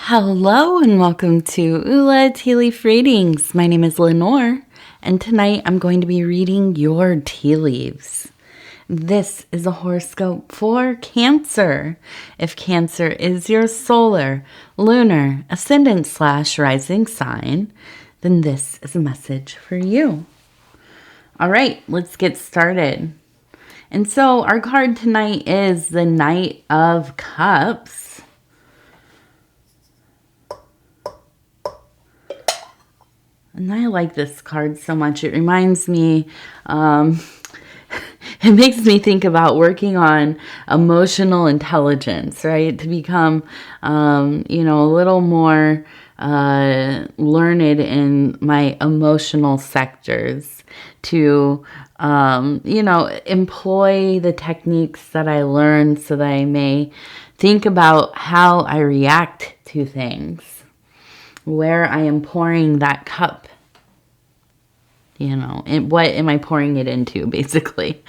Hello and welcome to Ula Tea Leaf Readings. My name is Lenor, and tonight I'm going to be reading your tea leaves. This is a horoscope for Cancer. If Cancer is your solar, lunar, ascendant/rising sign, then this is a message for you. All right, let's get started. And so our card tonight is the Knight of Cups. And I like this card so much. It reminds me, it makes me think about working on emotional intelligence, right? To become, a little more learned in my emotional sectors. To, employ the techniques that I learned so that I may think about how I react to things. Where I am pouring that cup, and what am I pouring it into, basically.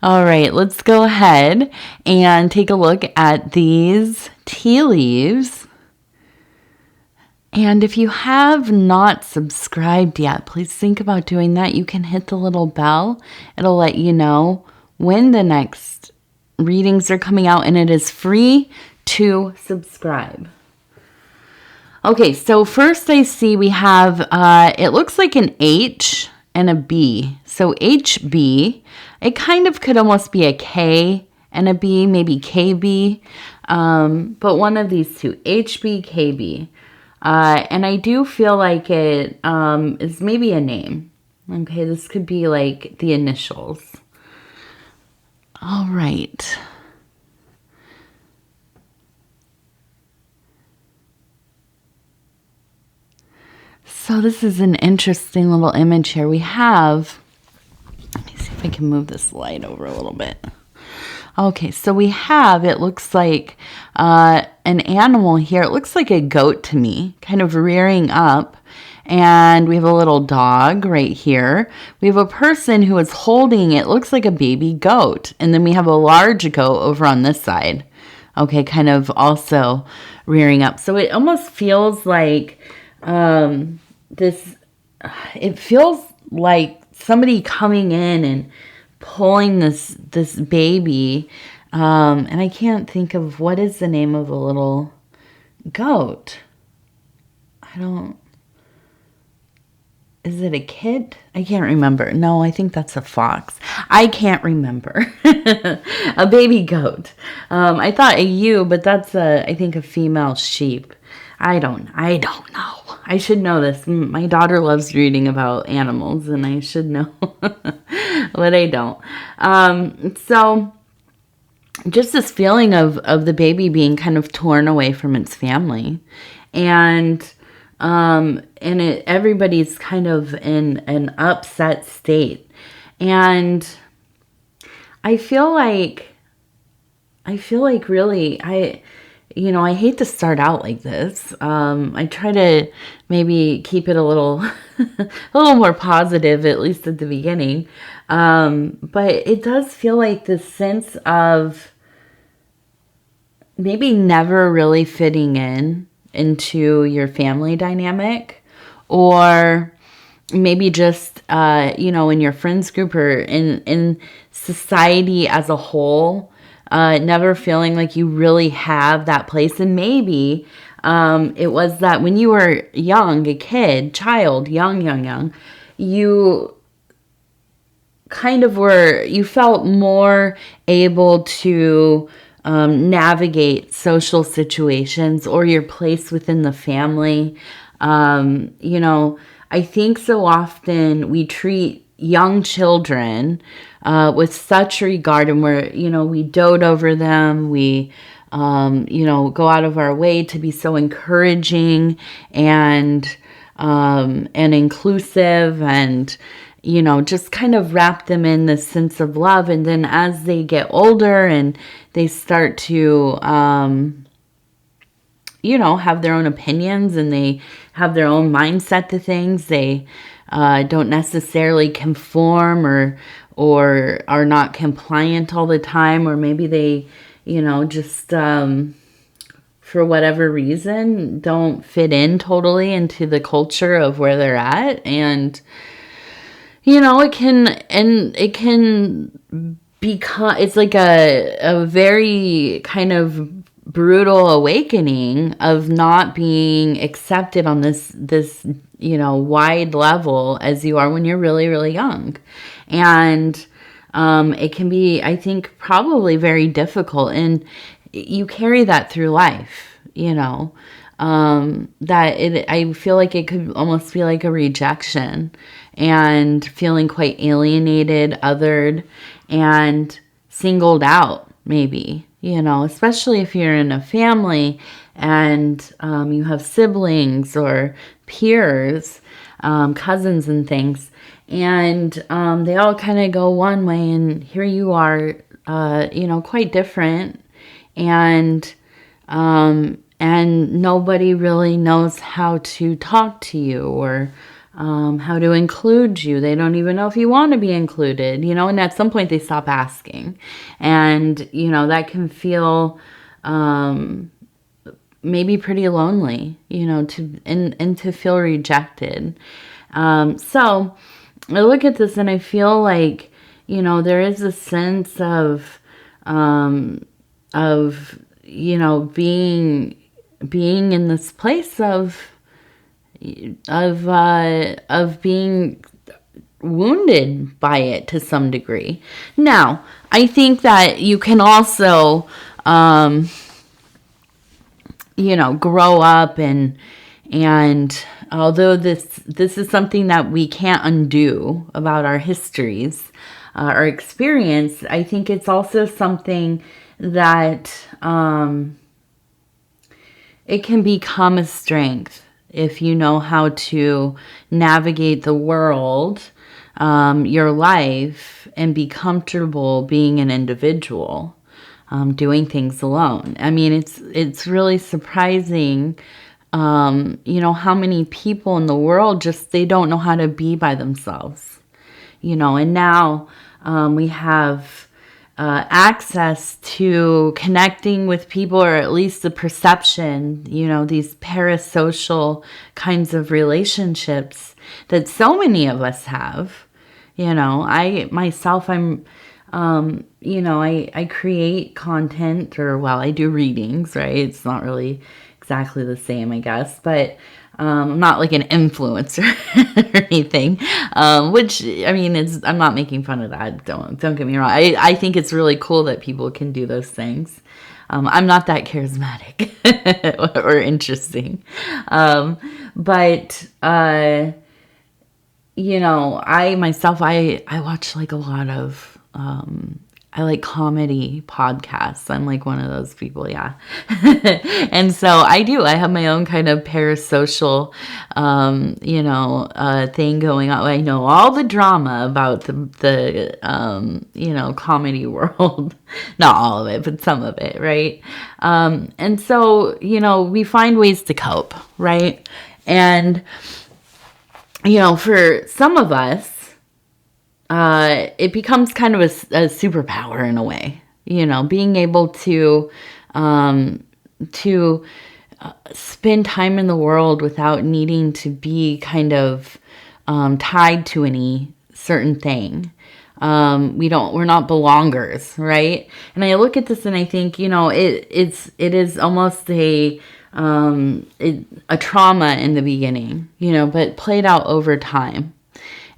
All right, let's go ahead and take a look at these tea leaves. And if you have not subscribed yet, please think about doing that. You can hit the little bell. It'll let you know when the next readings are coming out, and it is free to subscribe. Okay, so first I see we have, it looks like an H and a B. So HB, it kind of could almost be a K and a B, maybe KB, but one of these two, HB, KB. And I do feel like it is maybe a name. Okay, this could be like the initials. All right. So this is an interesting little image here. We have, let me see if I can move this light over a little bit. Okay, so we have, it looks like an animal here. It looks like a goat to me, kind of rearing up. And we have a little dog right here. We have a person who is holding, it looks like a baby goat. And then we have a large goat over on this side. Okay, kind of also rearing up. So it almost feels like it feels like somebody coming in and pulling this baby, and I can't think of what is the name of a little goat. Is it a kid? I can't remember. No, I think that's a fox. I can't remember. A baby goat. I thought a ewe, but that's I think a female sheep. I don't know. I should know this. My daughter loves reading about animals, and I should know, but I don't. So just this feeling of the baby being kind of torn away from its family, and everybody's kind of in an upset state, and I feel like really I hate to start out like this. I try to maybe keep it a little more positive, at least at the beginning. But it does feel like this sense of maybe never really fitting into your family dynamic, or maybe just, in your friends group or in society as a whole. Never feeling like you really have that place. And maybe it was that when you were young, a kid, child, young, you kind of you felt more able to navigate social situations or your place within the family. I think so often we treat young children with such regard, and we dote over them. We, go out of our way to be so encouraging and inclusive, and, just kind of wrap them in this sense of love. And then as they get older and they start to, have their own opinions and they have their own mindset to things, they don't necessarily conform or are not compliant all the time, or maybe they, just for whatever reason, don't fit in totally into the culture of where they're at. And, you know, it can become, it's like a very kind of brutal awakening of not being accepted on this, you know, wide level as you are when you're really, really young. And it can be, I think, probably very difficult. And you carry that through life, you know, I feel like it could almost be like a rejection and feeling quite alienated, othered, and singled out, maybe, you know, especially if you're in a family and you have siblings or peers, cousins and things, and they all kind of go one way, and here you are, you know, quite different, and nobody really knows how to talk to you or how to include you. They don't even know if you want to be included, you know, and at some point they stop asking. And, you know, that can feel maybe pretty lonely, you know, and to feel rejected. So I look at this and I feel like, you know, there is a sense of you know, being in this place of being wounded by it to some degree. Now, I think that you can also, you know, grow up and although this is something that we can't undo about our histories, our experience, I think it's also something that it can become a strength if you know how to navigate the world, your life, and be comfortable being an individual, doing things alone. I mean, it's really surprising, you know, how many people in the world just, they don't know how to be by themselves, you know, and now we have access to connecting with people, or at least the perception, you know, these parasocial kinds of relationships that so many of us have. You know, I myself, I'm, you know, I create content, or, well, I do readings, right? It's not really exactly the same, I guess, but I'm not like an influencer or anything, which, I mean, I'm not making fun of that. Don't get me wrong. I think it's really cool that people can do those things. I'm not that charismatic or interesting. But you know, I myself, I watch like a lot of, I like comedy podcasts. I'm like one of those people, yeah. And so I have my own kind of parasocial, you know, thing going on. I know all the drama about the you know, comedy world. Not all of it, but some of it, right? And so, you know, we find ways to cope, right? And, you know, for some of us, it becomes kind of a superpower in a way, you know, being able to spend time in the world without needing to be kind of tied to any certain thing. We're not belongers, right? And I look at this and I think, you know, it is almost a trauma in the beginning, you know, but played out over time.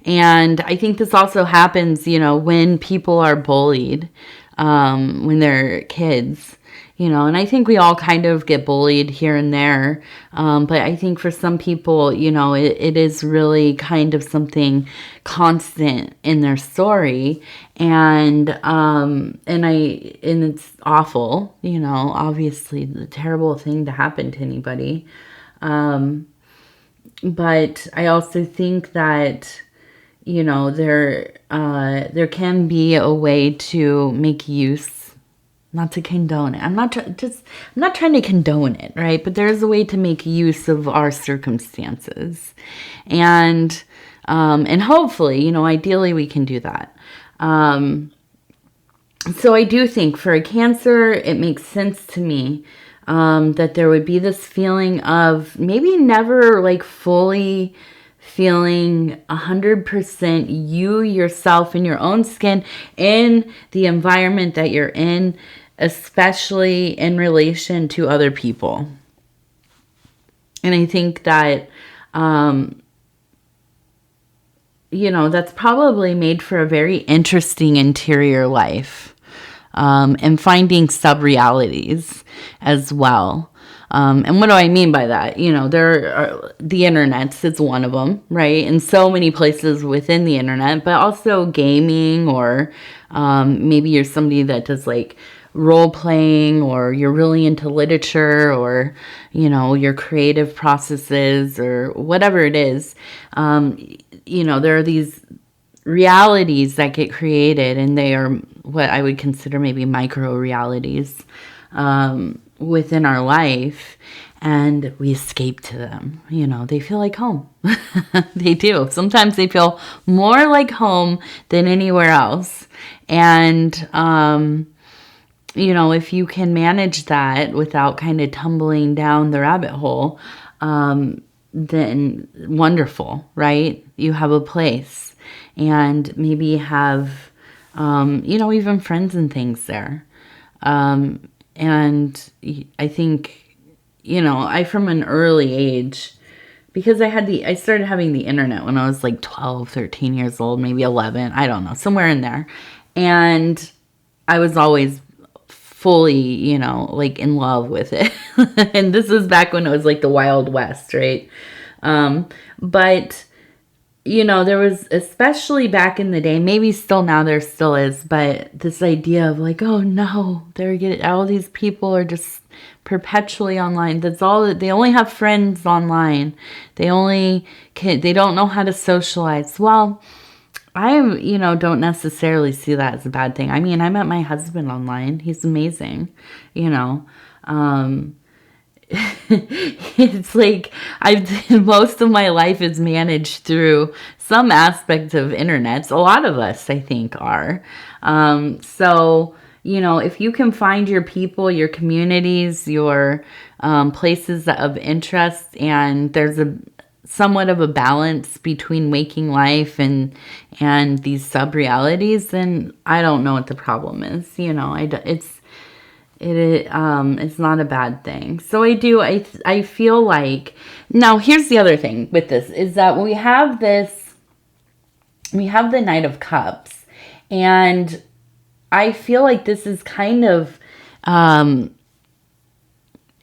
And I think this also happens, you know, when people are bullied, when they're kids, you know, and I think we all kind of get bullied here and there. But I think for some people, you know, it is really kind of something constant in their story. And it's awful, you know, obviously the terrible thing to happen to anybody. But I also think that, you know, there can be a way to make use, not to condone it. I'm not trying to condone it, right? But there's a way to make use of our circumstances, and hopefully, you know, ideally we can do that. So I do think for a Cancer, it makes sense to me that there would be this feeling of maybe never like fully feeling 100% you, yourself, in your own skin, in the environment that you're in, especially in relation to other people. And I think that, that's probably made for a very interesting interior life, and finding sub-realities as well. And what do I mean by that? There are the internet, it's one of them, right? And so many places within the internet, but also gaming, or maybe you're somebody that does like role playing, or you're really into literature, or, your creative processes, or whatever it is. There are these realities that get created, and they are what I would consider maybe micro realities within our life, and we escape to them. They feel like home. They do. Sometimes they feel more like home than anywhere else. And, if you can manage that without kind of tumbling down the rabbit hole, then wonderful, right? You have a place, and maybe have, even friends and things there. And I think, I, from an early age, because I started having the internet when I was like 12, 13 years old, maybe 11, I don't know, somewhere in there. And I was always fully, like in love with it. And this was back when it was like the Wild West, right? But, there was, especially back in the day, maybe still now there still is, but this idea of like, oh no, all these people are just perpetually online. That's all that they only have friends online. They don't know how to socialize. Well, I, don't necessarily see that as a bad thing. I mean, I met my husband online. He's amazing, It's like most of my life is managed through some aspect of internet. A lot of us, I think, are. So, if you can find your people, your communities, your places of interest, and there's somewhat of a balance between waking life and these sub-realities, then I don't know what the problem is. It's not a bad thing. So I feel like, now here's the other thing with this, is that we have the Knight of Cups, and I feel like this is kind of,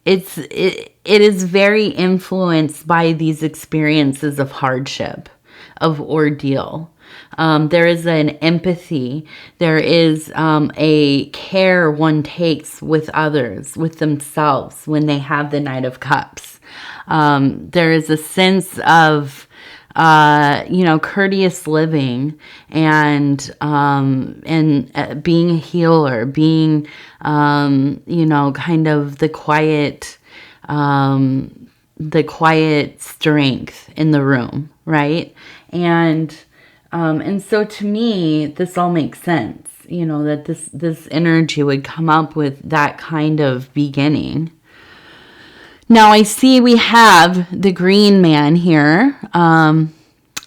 it is very influenced by these experiences of hardship, of ordeal. There is an empathy. There is a care one takes with others, with themselves, when they have the Knight of Cups. There is a sense of, courteous living, and being a healer, being, kind of the quiet strength in the room, right? And so to me, this all makes sense, that this energy would come up with that kind of beginning. Now I see we have the green man here.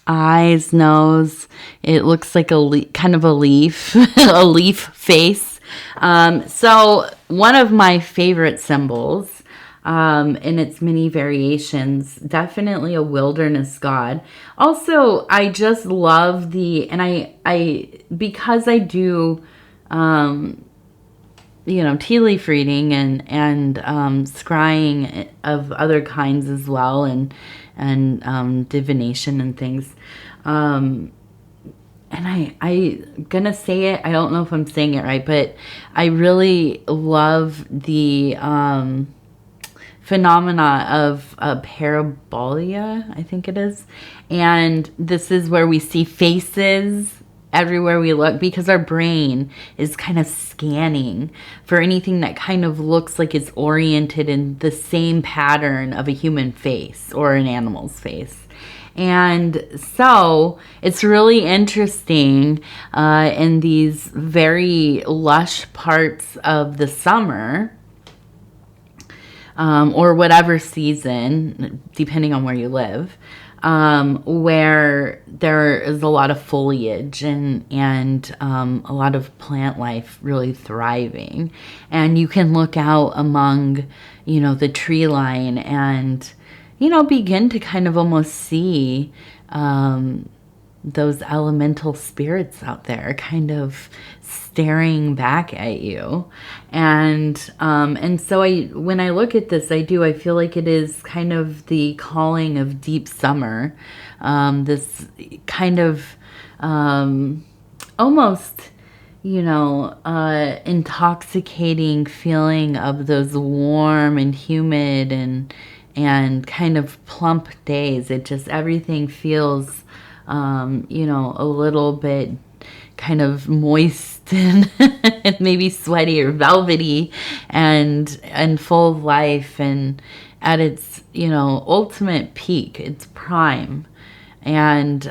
Eyes, nose, it looks like kind of a leaf, a leaf face. So one of my favorite symbols, in its many variations, definitely a wilderness god. Also, I just love because I do, tea leaf reading and scrying of other kinds as well, and divination and things. And I'm gonna say it, I don't know if I'm saying it right, but I really love the phenomena of parabolia, I think it is. And this is where we see faces everywhere we look, because our brain is kind of scanning for anything that kind of looks like it's oriented in the same pattern of a human face or an animal's face. And so it's really interesting in these very lush parts of the summer or whatever season, depending on where you live, where there is a lot of foliage and a lot of plant life really thriving. And you can look out among, the tree line and, begin to kind of almost see those elemental spirits out there kind of staring back at you. And so when I look at this, I feel like it is kind of the calling of deep summer. This kind of almost, intoxicating feeling of those warm and humid and kind of plump days. It just, everything feels a little bit kind of moist and maybe sweaty or velvety and full of life and at its, ultimate peak, its prime. And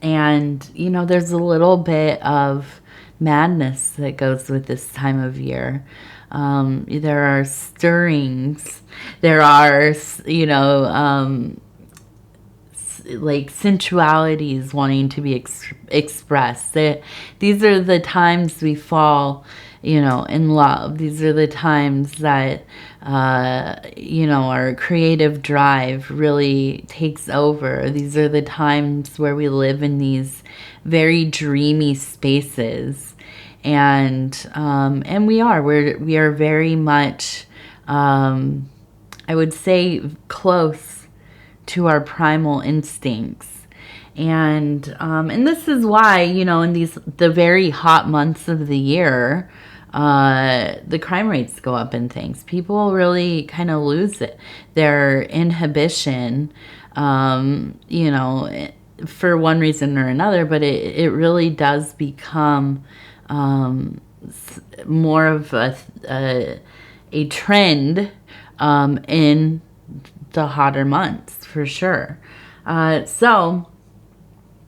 there's a little bit of madness that goes with this time of year. There are stirrings. There are, like sensualities wanting to be expressed. These are the times we fall, in love. These are the times that, our creative drive really takes over. These are the times where we live in these very dreamy spaces. And we are very much, I would say, close to our primal instincts. And this is why, in the very hot months of the year, the crime rates go up and things. People really kind of lose their inhibition, for one reason or another, but it really does become more of a trend in the hotter months, for sure. So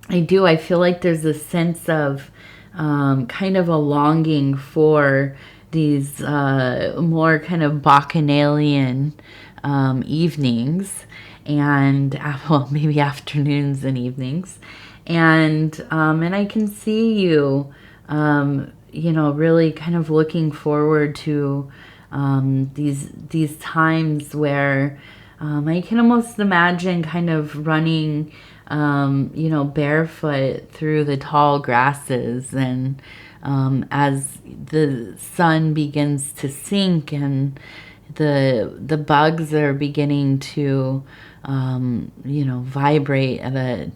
I feel like there's a sense of kind of a longing for these more kind of bacchanalian evenings and, well, maybe afternoons and evenings. And I can see you, really kind of looking forward to these times where I can almost imagine kind of running, barefoot through the tall grasses, and as the sun begins to sink and the bugs are beginning to, vibrate at a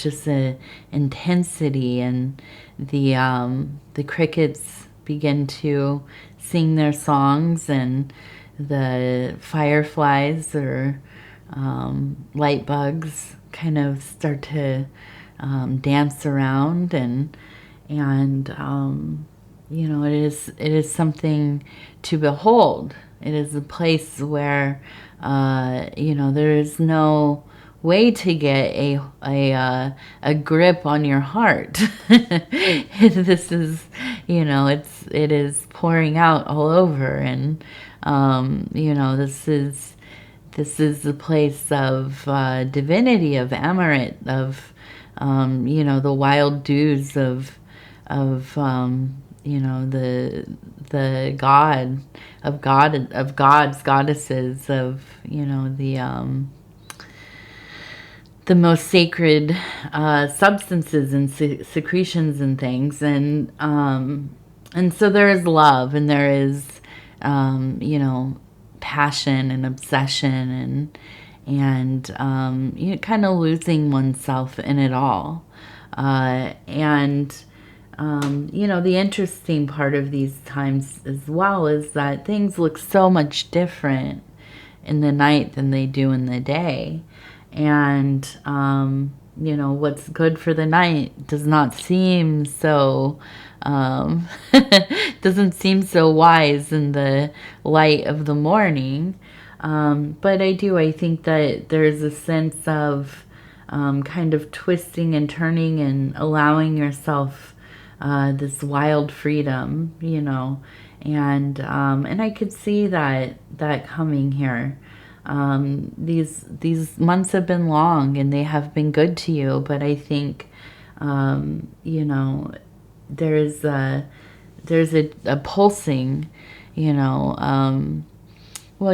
intensity, and the crickets begin to sing their songs, and the fireflies or light bugs kind of start to dance around, and it is something to behold. It is a place where there is no way to get a grip on your heart. This is, it is pouring out all over, and this is the place of divinity, of Amaret, of the wild dews of the gods, goddesses, of the most sacred substances and secretions and things, and so there is love, and there is passion and obsession, and kind of losing oneself in it all. The interesting part of these times as well is that things look so much different in the night than they do in the day. And, what's good for the night does not seem so, doesn't seem so wise in the light of the morning. But I think that there's a sense of kind of twisting and turning and allowing yourself this wild freedom, And I could see that coming here. These months have been long and they have been good to you, but I think, you know, there's a pulsing, you know, well,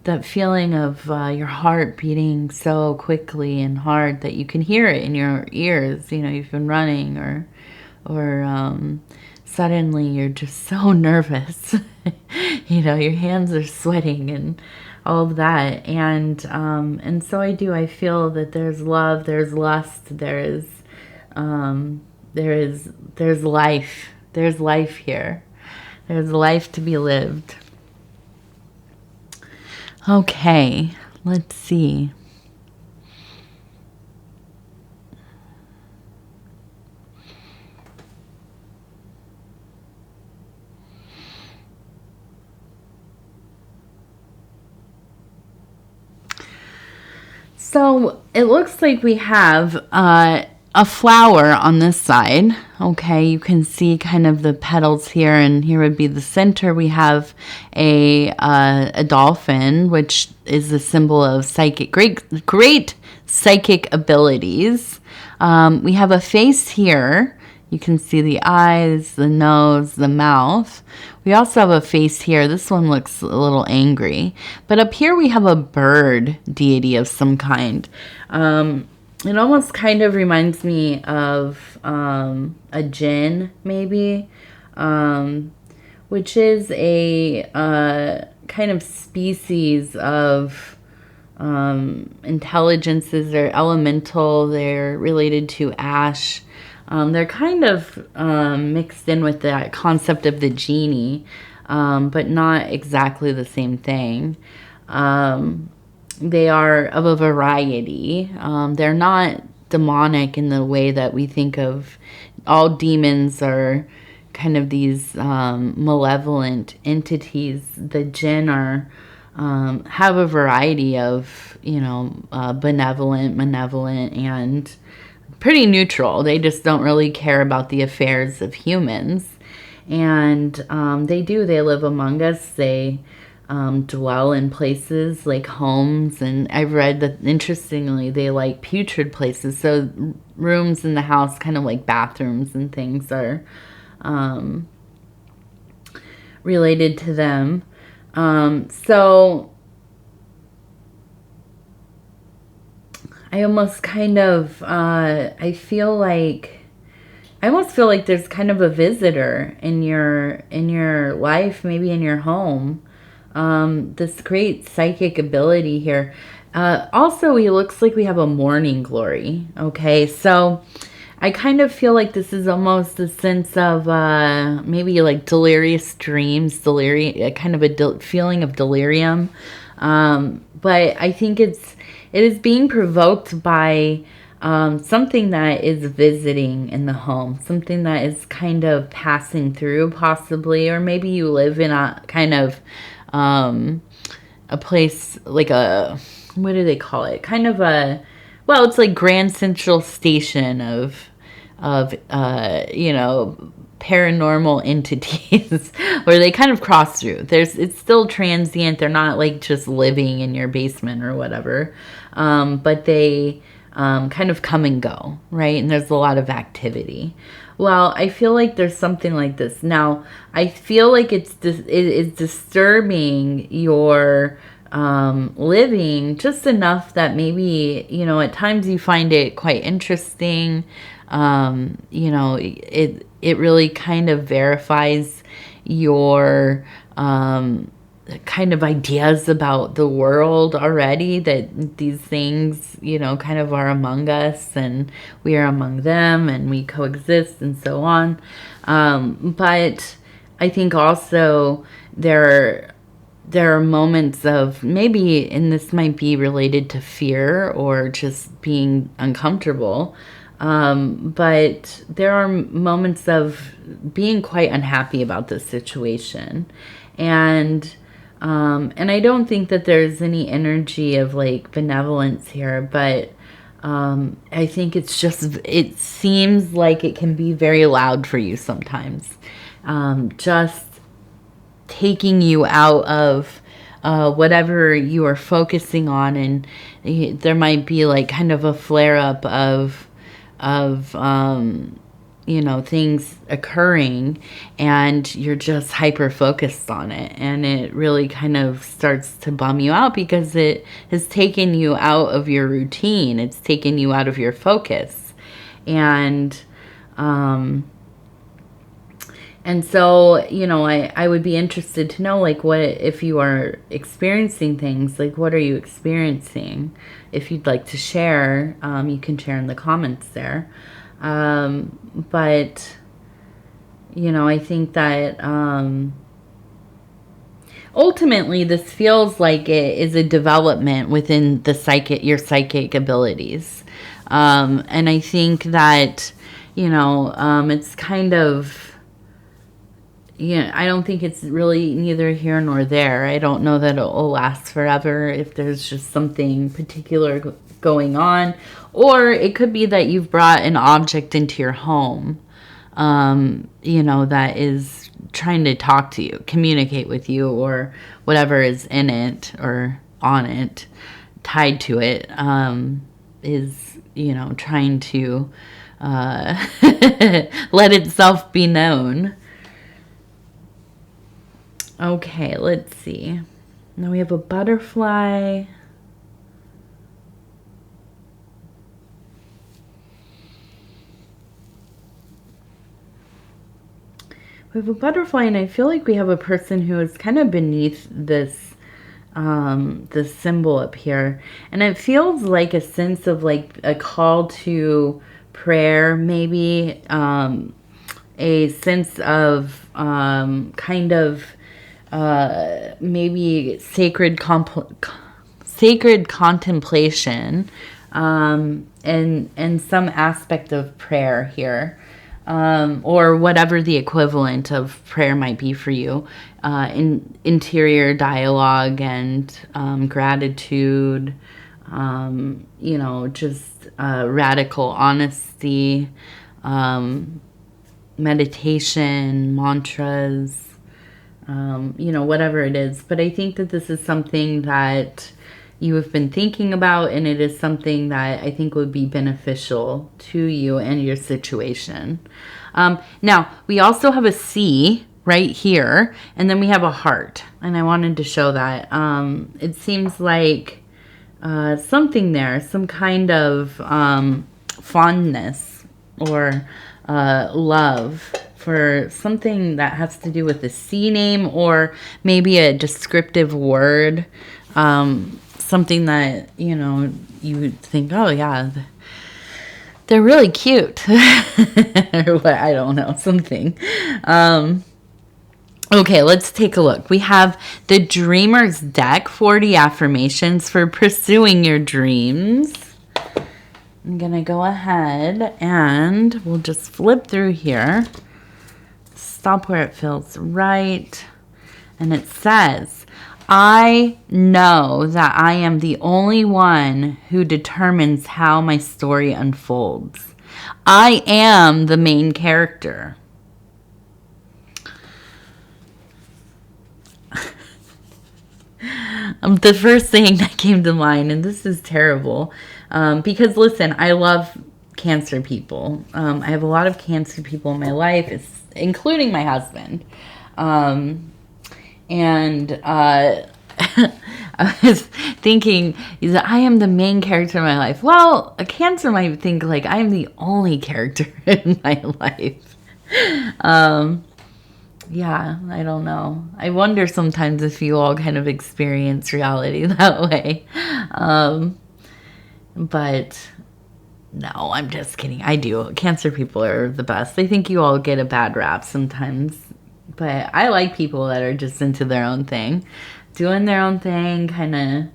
that feeling of your heart beating so quickly and hard that you can hear it in your ears. You know, you've been running, or suddenly you're just so nervous. You know, your hands are sweating and all of that. And so I feel that there's love, there's lust, there's life. There's life here. There's life to be lived. Okay, let's see. So it looks like we have a flower on this side. Okay, you can see kind of the petals here, and here would be the center. We have a dolphin, which is a symbol of great psychic abilities. We have a face here. You can see the eyes, the nose, the mouth. We also have a face here. This one looks a little angry. But up here we have a bird deity of some kind. It almost kind of reminds me of a jinn, maybe, which is a kind of species of intelligences. They're elemental. They're related to ash. They're kind of mixed in with that concept of the genie, but not exactly the same thing. They are of a variety. They're not demonic in the way that we think of. All demons are kind of these malevolent entities. The jinn are have a variety of, you know, benevolent, malevolent, and pretty neutral. They just don't really care about the affairs of humans. And they live among us. They dwell in places like homes. And I've read that, interestingly, they like putrid places. So rooms in the house, kind of like bathrooms and things, are related to them. So I almost kind of, I almost feel like there's kind of a visitor in your life, maybe in your home. This great psychic ability here. Also, it looks like we have a morning glory. Okay, so I kind of feel like this is almost a sense of maybe like delirious dreams, kind of a feeling of delirium. But I think it is being provoked by something that is visiting in the home, something that is kind of passing through, possibly, or maybe you live in a kind of a place like what do they call it? Kind of well, it's like Grand Central Station of you know, paranormal entities where they kind of cross through. It's still transient. They're not like just living in your basement or whatever. But they kind of come and go, right? And there's a lot of activity. Well, I feel like there's something like this. Now, I feel like it is disturbing your living just enough that maybe, you know, at times you find it quite interesting. You know, it really kind of verifies your kind of ideas about the world already, that these things, you know, kind of are among us and we are among them and we coexist and so on. But I think also there are moments of maybe, and this might be related to fear or just being uncomfortable, but there are moments of being quite unhappy about this situation. And I don't think that there's any energy of like benevolence here, but I think it's just, it seems like it can be very loud for you sometimes. Just taking you out of whatever you are focusing on, and there might be like kind of a flare up of things occurring, and you're just hyper focused on it, and it really kind of starts to bum you out because it has taken you out of your routine. It's taken you out of your focus. And so, I would be interested to know, like, what, if you are experiencing things, like, what are you experiencing? If you'd like to share, you can share in the comments there. But, I think that ultimately this feels like it is a development within your psychic abilities. And I think that, it's kind of, I don't think it's really neither here nor there. I don't know that it will last forever if there's just something particular going on. Or it could be that you've brought an object into your home, that is trying to talk to you, communicate with you, or whatever is in it or on it, tied to it, is, trying to let itself be known. Okay, let's see. Now we have a butterfly. We have a butterfly, and I feel like we have a person who is kind of beneath this symbol up here. And it feels like a sense of like a call to prayer, maybe a sense of kind of maybe sacred contemplation, and some aspect of prayer here, or whatever the equivalent of prayer might be for you, in interior dialogue and gratitude, just radical honesty, meditation, mantras, whatever it is. But I think that this is something that you have been thinking about, and it is something that I think would be beneficial to you and your situation. Now, we also have a C right here, and then we have a heart, and I wanted to show that. It seems like something there, some kind of fondness or love for something that has to do with the C name, or maybe a descriptive word, something that, you would think, oh yeah, they're really cute. Or what, I don't know, something. Okay, let's take a look. We have the Dreamer's Deck, 40 affirmations for pursuing your dreams. I'm going to go ahead and we'll just flip through here. Stop where it feels right. And it says, I know that I am the only one who determines how my story unfolds. I am the main character. The first thing that came to mind, and this is terrible, because listen, I love Cancer people. I have a lot of Cancer people in my life, including my husband. And I was thinking that I am the main character in my life. Well, a Cancer might think like I am the only character in my life. Yeah, I don't know. I wonder sometimes if you all kind of experience reality that way. But no, I'm just kidding. I do. Cancer people are the best. I think you all get a bad rap sometimes. But I like people that are just into their own thing. Doing their own thing, kind of,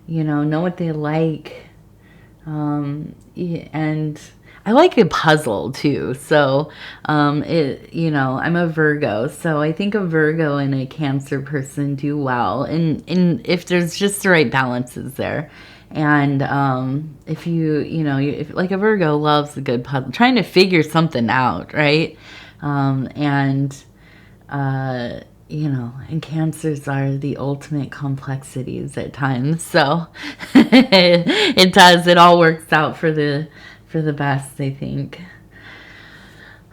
know what they like. And I like a puzzle too. So, I'm a Virgo. So I think a Virgo and a Cancer person do well. And if there's just the right balances there. And if if like a Virgo loves a good puzzle, trying to figure something out, right? and cancers are the ultimate complexities at times. So it does. It all works out for the best, I think.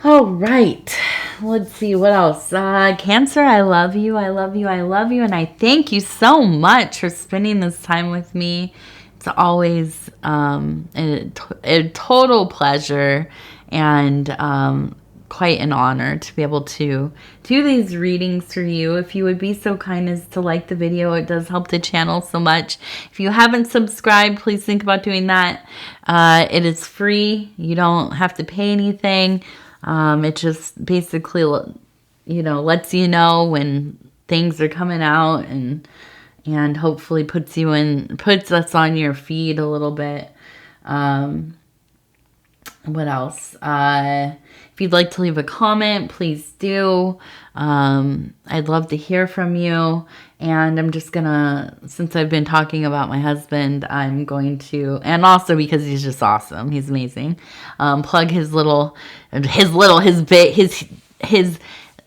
All right. Let's see what else. Cancer, I love you. I love you. I love you. And I thank you so much for spending this time with me. It's always a total pleasure and quite an honor to be able to do these readings for you. If you would be so kind as to like the video, it does help the channel so much. If you haven't subscribed, please think about doing that. It is free. You don't have to pay anything. It just basically, lets you know when things are coming out and hopefully puts us on your feed a little bit. What else? If you'd like to leave a comment, please do. I'd love to hear from you. And I'm just gonna, since I've been talking about my husband, I'm going to, and also because he's just awesome, he's amazing, plug his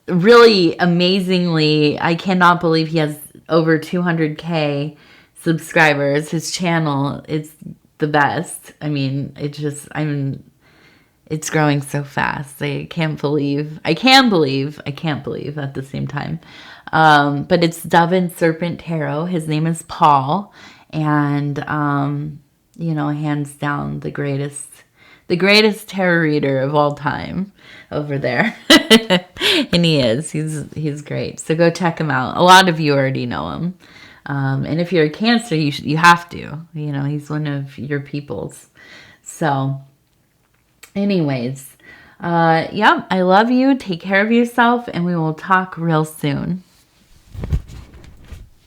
really amazingly, I cannot believe he has over 200K subscribers. His channel is the best. I mean, it's growing so fast. I can believe at the same time. But it's Dove and Serpent Tarot. His name is Paul. And, hands down the greatest tarot reader of all time over there. And he's great. So go check him out. A lot of you already know him. And if you're a Cancer, you have to. He's one of your peoples. So anyways, I love you. Take care of yourself, and we will talk real soon.